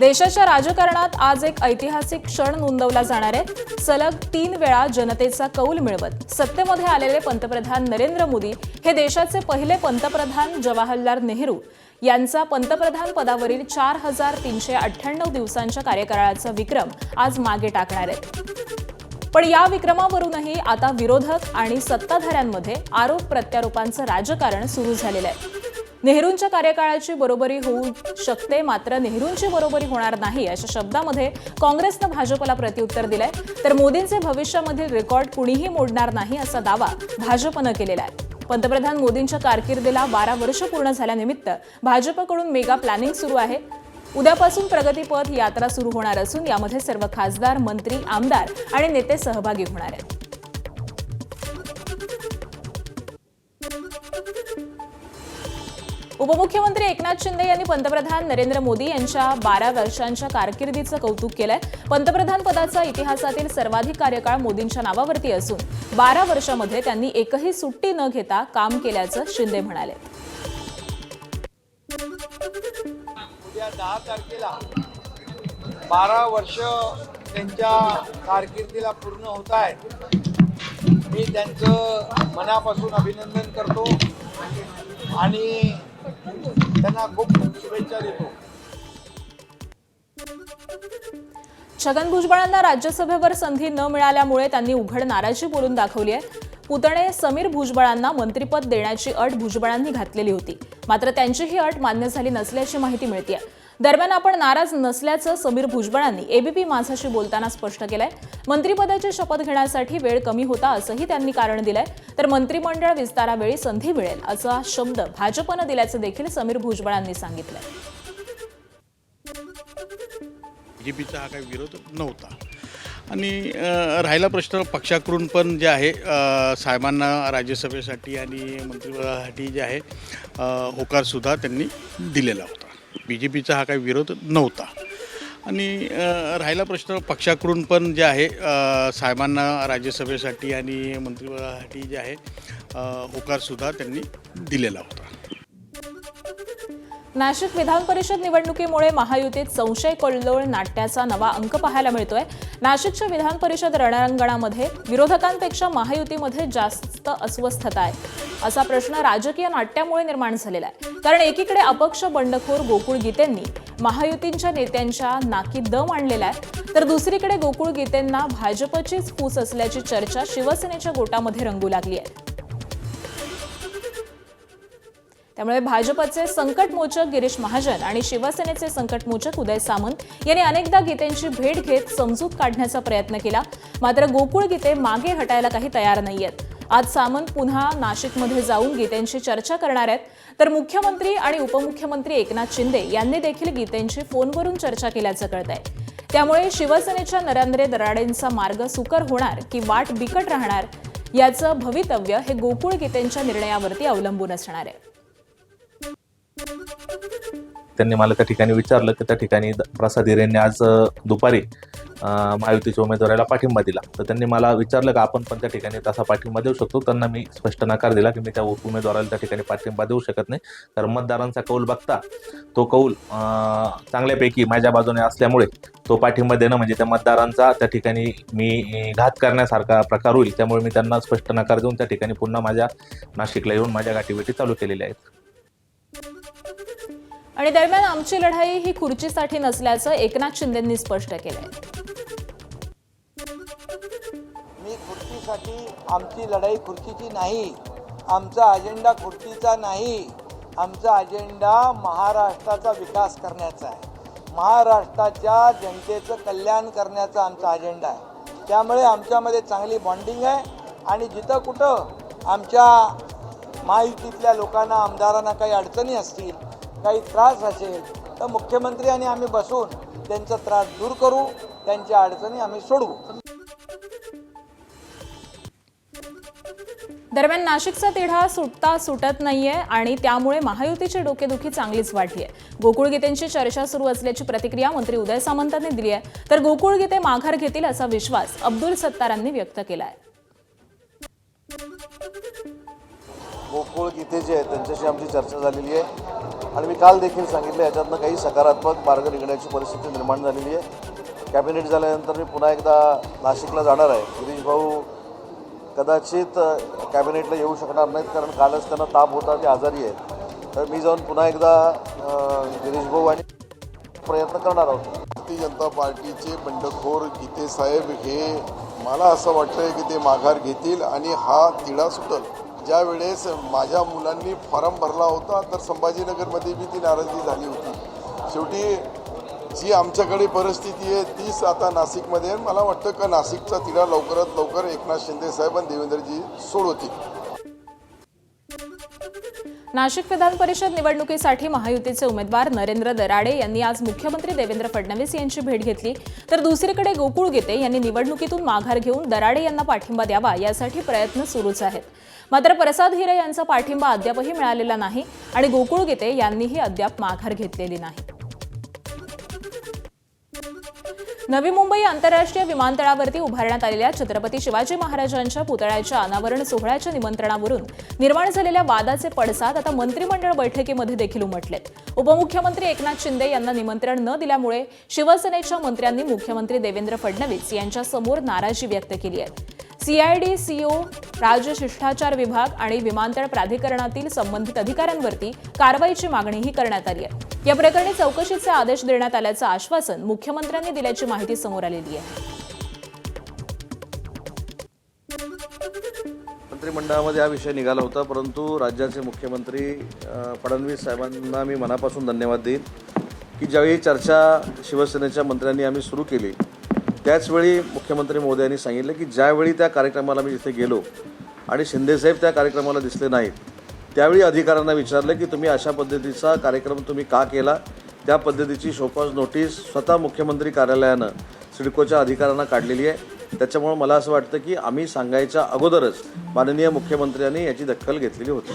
देशाच्या राजकारणात आज एक ऐतिहासिक क्षण नोंदवला जाणार आहे। सलग 3 वेळा जनतेचा कौल मिळवत सत्तेमध्ये आलेले पंतप्रधान नरेंद्र मोदी हे देशाचे पहिले पंतप्रधान जवाहरलाल नेहरू यांचा पंतप्रधान पदावरील 4398 दिवसांच्या कार्यकाळाचा विक्रम आज मागे टाकणार आहेत। पण या विक्रमावरूनही आता विरोधक आणि सत्ताधाऱ्यांमध्ये आरोप प्रत्यारोपांचं राजकारण सुरू झालेलं आहे। नेहरूंच्या कार्यकाळाची बरोबरी होऊ शकते, मात्र नेहरूंची बरोबरी होणार नाही अशा शब्दामध्ये काँग्रेसनं भाजपला प्रत्युत्तर दिलंय। तर मोदींचे भविष्यामधील रेकॉर्ड कुणीही मोडणार नाही असा दावा भाजपनं केलेला आहे। पंतप्रधान मोदींच्या कारकिर्दीला 12 वर्ष पूर्ण झाल्यानिमित्त भाजपकडून मेगा प्लॅनिंग सुरू आहे। उद्यापासून प्रगती पथ यात्रा सुरू होणार असून यामध्ये सर्व खासदार, मंत्री, आमदार आणि नेते सहभागी होणार आहेत। उपमुख्यमंत्री एकनाथ शिंदे यांनी पंतप्रधान नरेंद्र मोदी यांच्या 12 वर्षांच्या कारकिर्दीचं कौतुक केलंय। पंतप्रधान पदाचा इतिहासातील सर्वाधिक कार्यकाळ मोदींच्या नावावरती असून 12 वर्षांमध्ये त्यांनी एकही सुट्टी न घेता काम केल्याचं शिंदे म्हणाले। उद्या 10 तारखेला 12 वर्ष त्यांच्या कारकिर्दीला पूर्ण होत आहे। मी त्यांचं मनापासून अभिनंदन करतो आणि त्यांना खूप शुभेच्छा देतो। छगन भुजबळांना राज्यसभेवर संधी न मिळाल्यामुळे त्यांनी उघड नाराजी बोलून दाखवली आहे। पुतणे समीर भुजबळांना मंत्रिपद देण्याची अट भुजबळांनी घातलेली होती, मात्र त्यांची ही अट मान्य झाली नसल्याची माहिती मिळते। दरम्यान आपण नाराज नसल्याचं समीर भुजबळांनी एबीपी माझाशी बोलताना स्पष्ट केलंय। मंत्रिपदाची शपथ घेण्यासाठी वेळ कमी होता असंही त्यांनी कारण दिलंय। तर मंत्रिमंडळ विस्तारावेळी संधी मिळेल असा शब्द भाजपनं दिल्याचं देखील समीर भुजबळांनी सांगितलंय। बीजेपीचा हा काही विरोध नव्हता आणि राहिला प्रश्न पक्षाकडून पण जे आहे साहेबांना राज्यसभेसाठी आणि मंत्रिपदासाठी जे आहे होकारसुद्धा त्यांनी दिलेला होता। बीजेपीचा हा काही विरोध नव्हता आणि राहिला प्रश्न पक्षाकडून पण जे आहे साहेबांना राज्यसभेसाठी आणि मंत्रिपदासाठी जे आहे होकारसुद्धा त्यांनी दिलेला होता। नाशिक विधान परिषद निवडणुकीमुळे महायुतीत संशय कल्लोळ नाट्याचा नवा अंक पाहायला मिळतोय। नाशिकच्या विधान परिषद रणरंगणामध्ये विरोधकांपेक्षा महायुतीमध्ये जास्त अस्वस्थता आहे असा प्रश्न राजकीय नाट्यामुळे निर्माण झालेला आहे। कारण एकीकडे अपक्ष बंडखोर गोकुळ गीतेंनी महायुतीच्या नेत्यांच्या नाकी दम आणलेला आहे, तर दुसरीकडे गोकुळ गीतेंना भाजपचीच फूस असल्याची चर्चा शिवसेनेच्या गोटामध्ये रंगू लागली आहे। त्यामुळे भाजपचे संकटमोचक गिरीश महाजन आणि शिवसेनेचे संकटमोचक उदय सामंत यांनी अनेकदा गीतेंची भेट घेत समजूत काढण्याचा प्रयत्न केला, मात्र गोकुळ गीते मागे हटायला काही तयार नाहीयेत। आज सामंत पुन्हा नाशिकमध्ये जाऊन गीतेंची चर्चा करणार आहेत, तर मुख्यमंत्री आणि उपमुख्यमंत्री एकनाथ शिंदे यांनी देखील गीतेंची फोनवरून चर्चा केल्याचं कळतंय। त्यामुळे शिवसेनेच्या नरेंद्र दराडेंचा मार्ग सुकर होणार की वाट बिकट राहणार याचं भवितव्य हे गोकुळ गीतेंच्या निर्णयावरती अवलंबून असणार आहे। त्यांनी मला त्या ठिकाणी विचारलं की त्या ठिकाणी प्रसाद हिरेंनी आज दुपारी महायुतीच्या उमेदवाराला पाठिंबा दिला, तर त्यांनी मला विचारलं का आपण पण त्या ठिकाणी तसा पाठिंबा देऊ शकतो। त्यांना मी स्पष्ट नकार दिला की मी त्या उमेदवाराला त्या ठिकाणी पाठिंबा देऊ शकत नाही, कारण मतदारांचा कौल बघता तो कौल चांगल्यापैकी माझ्या बाजूने असल्यामुळे तो पाठिंबा देणं म्हणजे त्या मतदारांचा त्या ठिकाणी मी घात करण्यासारखा प्रकार होईल। त्यामुळे मी त्यांना स्पष्ट नकार देऊन त्या ठिकाणी पुन्हा माझ्या नाशिकला येऊन माझ्या गाठीभेटी चालू केलेल्या आहेत। आणि दरम्यान आमची लढाई ही खुर्चीसाठी नसल्याचं एकनाथ शिंदेंनी स्पष्ट केलंय। मी खुर्चीसाठी, आमची लढाई खुर्चीची नाही, आमचा अजेंडा खुर्चीचा नाही, आमचा अजेंडा महाराष्ट्राचा विकास करण्याचा आहे, महाराष्ट्राच्या जनतेचं कल्याण करण्याचा आमचा अजेंडा आहे। त्यामुळे आमच्यामध्ये चांगली बॉन्डिंग आहे आणि जिथं कुठं आमच्या महायुतीतल्या लोकांना, आमदारांना काही अडचणी असतील, काही त्रास असेल, तर मुख्यमंत्री आणि आम्ही बसून त्यांचा त्रास दूर करू, त्यांच्या अडचणी आम्ही सोडवू। दरम्यान नाशिकचा तिढा सुटत नाहीये आणि त्यामुळे महायुतीची डोकेदुखी चांगलीच वाढली आहे। गोकुळ गीतेंची चर्चा सुरू असल्याची प्रतिक्रिया मंत्री उदय सामंतांनी दिली आहे, तर गोकुळ गीते माघार घेतील असा विश्वास अब्दुल सत्तारांनी व्यक्त केला आहे। गोकुळ गीते जे आहेत त्यांच्याशी आमची चर्चा झालेली आहे। आणि मी काल देखील सांगितलं याच्यातनं काही सकारात्मक मार्ग निघण्याची परिस्थिती निर्माण झालेली आहे। कॅबिनेट झाल्यानंतर मी पुन्हा एकदा नाशिकला जाणार आहे। गिरीश भाऊ कदाचित कॅबिनेटला येऊ शकणार नाहीत, कारण कालच त्यांना ताप होता, ते आजारी आहेत। तर मी जाऊन पुन्हा एकदा गिरीश भाऊ आणि प्रयत्न करणार आहोत। भारतीय जनता पार्टीचे बंडखोर गीते साहेब हे मला असं वाटतंय की ते माघार घेतील आणि हा तिढा सुटल। ज्या वेळेस माझ्या मुलांनी फॉर्म भरला होता तर संभाजीनगरमध्ये बी ती नाराजगी झाली होती। शेवटी जी आमच्याकडे परिस्थिती आहे तीच आता नाशिकमध्ये आहे। मला वाटतं का नाशिकचा तिढा लवकरात लवकर एकनाथ शिंदे साहेब आणि देवेंद्रजी सोडवतील। नाशिक विधान परिषद निवडणुकीसाठी महायुतीचे उमेदवार नरेंद्र दराडे यांनी आज मुख्यमंत्री देवेंद्र फडणवीस यांची भेट घेतली, तर दुसरीकडे गोकुळ गीते यांनी निवडणुकीतून माघार घेऊन दराडे यांना पाठिंबा द्यावा यासाठी प्रयत्न सुरूच आहेत। मात्र प्रसाद हिरे यांचा पाठिंबा अद्यापही मिळालेला नाही आणि गोकुळ गीते यांनीही अद्याप माघार घेतलेली नाही। नवी मुंबई आंतरराष्ट्रीय विमानतळावरती उभारण्यात आलेल्या छत्रपती शिवाजी महाराजांच्या पुतळ्याच्या अनावरण सोहळ्याच्या निमंत्रणावरून निर्माण झालेल्या वादाचे पडसाद आता मंत्रिमंडळ बैठकीमध्ये देखील उमटलेत। उपमुख्यमंत्री एकनाथ शिंदे यांना निमंत्रण न दिल्यामुळे शिवसेनेच्या मंत्र्यांनी मुख्यमंत्री देवेंद्र फडणवीस यांच्यासमोर नाराजी व्यक्त केली आहे। सीआयडी, सीओ, राज्य शिष्टाचार विभाग आणि विमानतळ प्राधिकरणातील संबंधित अधिकाऱ्यांवरती कारवाईची मागणीही करण्यात आली आहे। या प्रकरणी चौकशीचे आदेश देण्यात आल्याचं आश्वासन मुख्यमंत्र्यांनी दिल्याची माहिती समोर आलेली आहे। मंत्रिमंडळामध्ये हा विषय निघाला होता, परंतु राज्याचे मुख्यमंत्री फडणवीस साहेबांना मी मनापासून धन्यवाद देईन की ज्यावेळी चर्चा शिवसेनेच्या मंत्र्यांनी आम्ही सुरू केली त्याचवेळी मुख्यमंत्री महोदयांनी सांगितलं की ज्यावेळी त्या कार्यक्रमाला मी तिथे गेलो आणि शिंदेसाहेब त्या कार्यक्रमाला दिसले नाहीत त्यावेळी अधिकाऱ्यांना विचारलं की तुम्ही अशा पद्धतीचा कार्यक्रम तुम्ही का केला। त्या पद्धतीची शोकॉज नोटीस स्वतः मुख्यमंत्री कार्यालयानं सिडकोच्या अधिकाऱ्यांना काढलेली आहे। त्याच्यामुळे मला असं वाटतं की आम्ही सांगायच्या अगोदरच माननीय मुख्यमंत्र्यांनी याची दखल घेतलेली होती।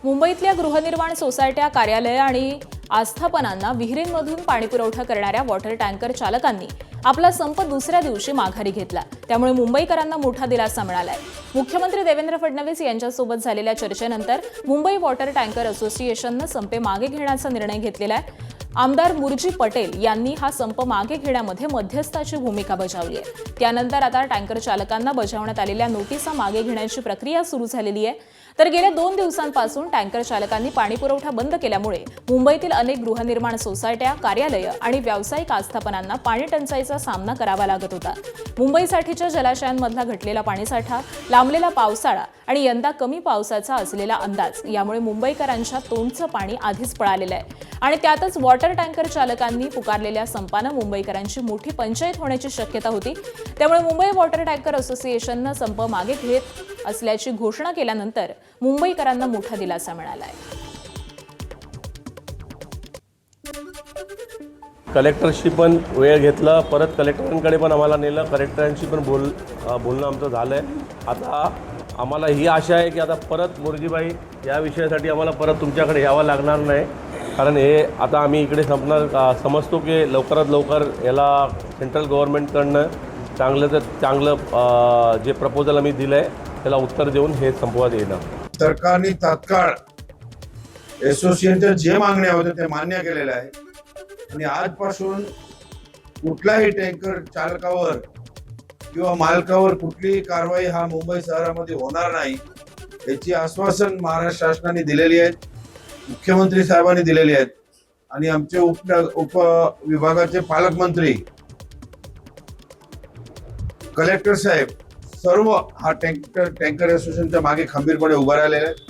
मुंबईतल्या गृहनिर्माण सोसायट्या, कार्यालय आणि आस्थापनांना विहिरींमधून पाणीपुरवठा करणाऱ्या वॉटर टँकर चालकांनी आपला संप दुसऱ्या दिवशी माघारी घेतला, त्यामुळे मुंबईकरांना मोठा दिलासा मिळालाय। मुख्यमंत्री देवेंद्र फडणवीस यांच्यासोबत झालेल्या चर्चेनंतर मुंबई वॉटर टँकर असोसिएशननं संपे मागे घेण्याचा निर्णय घेतलेला आहे। आमदार मुरजी पटेल यांनी हा संप मागे घेण्यामध्ये मध्यस्थाची भूमिका बजावली आहे। त्यानंतर आता टँकर चालकांना बजावण्यात आलेल्या नोटिसा मागे घेण्याची प्रक्रिया सुरू झालेली आहे। तर गेल्या 2 दिवसांपासून टँकर चालकांनी पाणीपुरवठा बंद केल्यामुळे मुंबईतील अनेक गृहनिर्माण सोसायट्या, कार्यालयं आणि व्यावसायिक आस्थापनांना पाणी टंचाईचा सामना करावा लागत होता। मुंबईसाठीच्या जलाशयांमधला घटलेला पाणीसाठा, लांबलेला पावसाळा आणि यंदा कमी पावसाचा असलेला अंदाज यामुळे मुंबईकरांच्या तोंडचं पाणी आधीच पळालेलं आहे आणि त्यातच वॉटर टँकर चालकांनी पुकारलेल्या संपानं मुंबईकरांची मोठी पंचायत होण्याची शक्यता होती। त्यामुळे मुंबई वॉटर टँकर असोसिएशननं संप मागे घेत असल्याची घोषणा केल्यानंतर मुंबईकरांना मोठा दिलासा मिळाला आहे। कलेक्टरशी पण वेळ घेतला, परत कलेक्टरांकडे पण आम्हाला नेलं, कलेक्टरांशी पण बोलणं आमचं झालं आहे। आता आम्हाला ही आशा आहे की आता परत मुरजीबाई या विषयासाठी आम्हाला परत तुमच्याकडे यावं लागणार नाही, कारण हे आता आम्ही इकडे समजतो की लवकरात लवकर याला सेंट्रल गव्हर्नमेंटकडनं चांगलं जे प्रपोजल आम्ही दिलं आहे त्याला उत्तर देऊन हे संपवण्यात येणार। सरकारने तात्काळ असोसिएशनच्या जे मागण्या होत्या ते मान्य केलेल्या आहे आणि आजपासून कुठल्याही टँकर चालकावर किंवा मालकावर कुठलीही कारवाई हा मुंबई शहरामध्ये होणार नाही याची आश्वासन महाराष्ट्र शासनाने दिलेली आहे, मुख्यमंत्री साहेबांनी दिलेली आहेत आणि आमचे उप विभागाचे पालकमंत्री, कलेक्टर साहेब सर्व हा टँकर असोसिएशनच्या मागे खंबीरपणे उभा राहिलेले आहेत।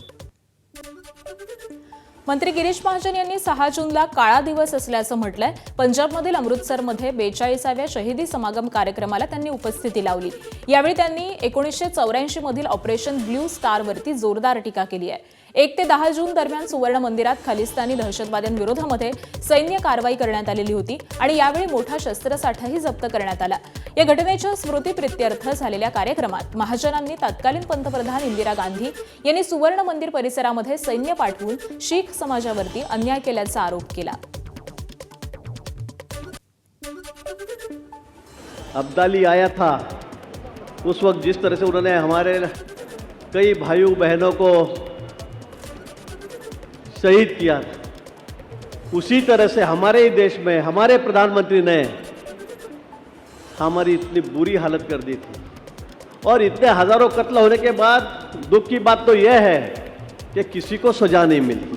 मंत्री गिरीश महाजन यांनी 6 जूनला काळा दिवस असल्याचं म्हटलंय। पंजाबमधील अमृतसरमध्ये 42व्या शहीदी समागम कार्यक्रमाला त्यांनी उपस्थिती लावली। यावेळी त्यांनी 1984 मधील ऑपरेशन ब्ल्यू स्टारवरती जोरदार टीका केली आहे। 1 ते 10 जून दरम्यान सुवर्ण मंदिरात खालिस्तानी दहशतवाद्यांविरोधामध्ये सैन्य कारवाई करण्यात आलेली होती आणि यावेळी मोठा शस्त्रसाठाही जप्त करण्यात आला। या घटनेच्या स्मृतीप्रित्यर्थ झालेल्या कार्यक्रमात महाजनांनी तत्कालीन पंतप्रधान इंदिरा गांधी यांनी सुवर्ण मंदिर परिसरामध्ये सैन्य पाठवून शीख समाजावरती अन्याय केल्याचा आरोप केला। अब्दाली आया था, उस वक्त जिस तरह से उन्होंने हमारे कई भाइयों बहनों को शहीद किया था, उसी तरह से हमारे ही देश में हमारे प्रधानमंत्री ने हमारी इतनी बुरी हालत कर दी थी। और इतने हजारों कत्ल होने के बाद दुख की बात तो यह है कि किसी को सजा नहीं मिली।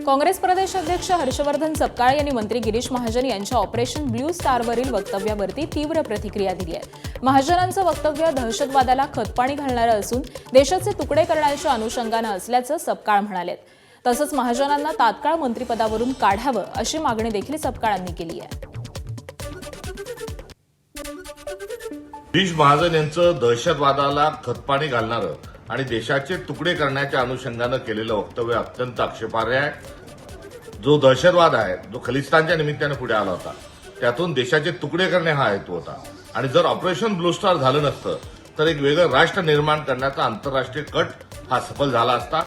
काँग्रेस प्रदेश अध्यक्ष हर्षवर्धन सपकाळ यांनी मंत्री गिरीश महाजन यांच्या ऑपरेशन ब्ल्यू स्टारवरील वक्तव्यावरती तीव्र प्रतिक्रिया दिली आहे। महाजनांचं वक्तव्य दहशतवादाला खतपाणी घालणारं असून देशाचे तुकडे करण्याच्या अनुषंगानं असल्याचं सपकाळ म्हणाले। तसंच महाजनांना तात्काळ मंत्रिपदावरून काढावं अशी मागणी देखील सपकाळांनी केली आहे। गिरीश महाजन यांचं दहशतवादाला खतपाणी घालणारं आणि देशाचे तुकडे करण्याच्या अनुषंगानं केलेलं वक्तव्य अत्यंत आक्षेपार्ह आहे। जो दहशतवाद आहे, जो खलिस्तानच्या निमित्तानं पुढे आला होता, त्यातून देशाचे तुकडे करणे हा हेतू होता। आणि जर ऑपरेशन ब्लू स्टार झालं नसतं तर एक वेगळं राष्ट्र निर्माण करण्याचा आंतरराष्ट्रीय कट हा सफल झाला असता।